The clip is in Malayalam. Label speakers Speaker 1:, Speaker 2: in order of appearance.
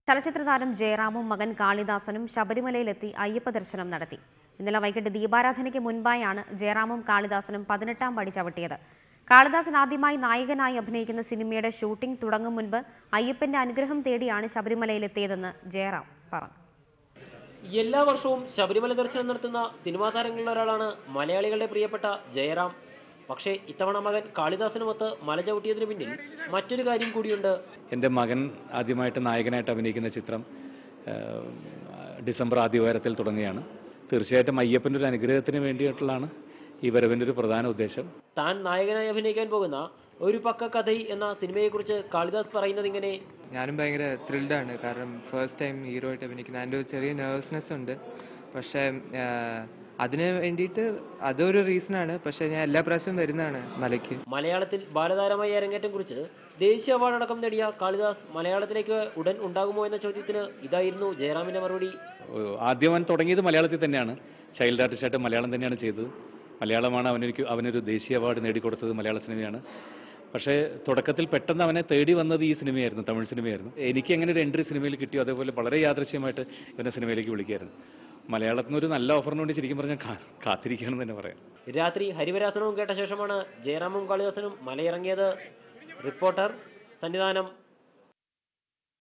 Speaker 1: ചലച്ചിത്ര താരം ജയറാമും മകൻ കാളിദാസനും ശബരിമലയിലെത്തി അയ്യപ്പ ദർശനം നടത്തി. ഇന്നലെ വൈകിട്ട് ദീപാരാധനയ്ക്ക് മുൻപായാണ് ജയറാമും കാളിദാസനും 18ാം പടി ചവിട്ടിയത്. കാളിദാസൻ ആദ്യമായി നായകനായി അഭിനയിക്കുന്ന സിനിമയുടെ ഷൂട്ടിംഗ് തുടങ്ങും മുൻപ് അയ്യപ്പന്റെ അനുഗ്രഹം തേടിയാണ് ശബരിമലയിലെത്തിയതെന്ന് ജയറാം പറഞ്ഞു.
Speaker 2: എല്ലാ വർഷവും ശബരിമല ദർശനം നടത്തുന്ന സിനിമാ താരങ്ങളിൽ ഒരാളാണ് മലയാളികളുടെ പ്രിയപ്പെട്ട ജയറാം. പക്ഷേ ഇത്തവണ മകൻ കാളിദാസനുമൊത്ത് മല ചവിട്ടിയതിനു പിന്നിൽ മറ്റൊരു കാര്യം കൂടിയുണ്ട്.
Speaker 3: എൻ്റെ മകൻ ആദ്യമായിട്ട് നായകനായിട്ട് അഭിനയിക്കുന്ന ചിത്രം ഡിസംബർ ആദ്യവാരത്തിൽ തുടങ്ങുകയാണ്. തീർച്ചയായിട്ടും അയ്യപ്പൻ്റെ ഒരു അനുഗ്രഹത്തിന് വേണ്ടിയിട്ടുള്ളതാണ് ഈ വരവിൻ്റെ ഒരു പ്രധാന ഉദ്ദേശം.
Speaker 2: താൻ നായകനായി അഭിനയിക്കാൻ പോകുന്ന ഒരു പക്ക കഥൈ എന്ന സിനിമയെക്കുറിച്ച് കാളിദാസ് പറയുന്നത് ഇങ്ങനെ:
Speaker 4: ഞാനും ഭയങ്കര ത്രിൽഡാണ്. കാരണം ഫസ്റ്റ് ടൈം ഹീറോ ആയിട്ട് അഭിനയിക്കുന്നത്. അതിൻ്റെ ഒരു ചെറിയ നെർവസ്നെസ് ഉണ്ട്. പക്ഷേ അതിന് വേണ്ടിയിട്ട് അതൊരു റീസണാണ്. പക്ഷേ ഞാൻ എല്ലാ പ്രാവശ്യവും വരുന്നതാണ് മലയ്ക്ക്.
Speaker 2: മലയാളത്തിൽ ബാലതാരമായി അരങ്ങേറ്റം കുറിച്ച് ദേശീയ അവാർഡ് അടക്കം നേടിയ കാളിദാസ് മലയാളത്തിലേക്ക് ഉടൻ ഉണ്ടാകുമോ എന്ന ചോദ്യത്തിന് ഇതായിരുന്നു ജയറാമിന്റെ മറുപടി.
Speaker 3: ആദ്യം അവൻ തുടങ്ങിയത് മലയാളത്തിൽ തന്നെയാണ്. ചൈൽഡ് ആർട്ടിസ്റ്റായിട്ട് മലയാളം തന്നെയാണ് ചെയ്തത്. മലയാളമാണ് അവനൊരു ദേശീയ അവാർഡ് നേടിക്കൊടുത്തത്, മലയാള സിനിമയാണ്. പക്ഷേ തുടക്കത്തിൽ പെട്ടെന്ന് അവനെ തേടി വന്നത് ഈ സിനിമയായിരുന്നു, തമിഴ് സിനിമയായിരുന്നു. എനിക്ക് എങ്ങനെ ഒരു എൻട്രി സിനിമയിൽ കിട്ടിയോ അതേപോലെ വളരെ യാദൃശ്യമായിട്ട് ഇവനെ സിനിമയിലേക്ക് വിളിക്കുകയായിരുന്നു. മലയാളത്തിൽ നിന്നൊരു നല്ല ഓഫറിന് വേണ്ടി ശരിക്കും പറഞ്ഞാൽ കാത്തിരിക്കുകയാണെന്ന് തന്നെ പറയാം.
Speaker 2: രാത്രി ഹരിവരാസനവും കേട്ട ശേഷമാണ് ജയറാമും കാളിദാസനും മലയിറങ്ങിയത്. റിപ്പോർട്ടർ, സന്നിധാനം.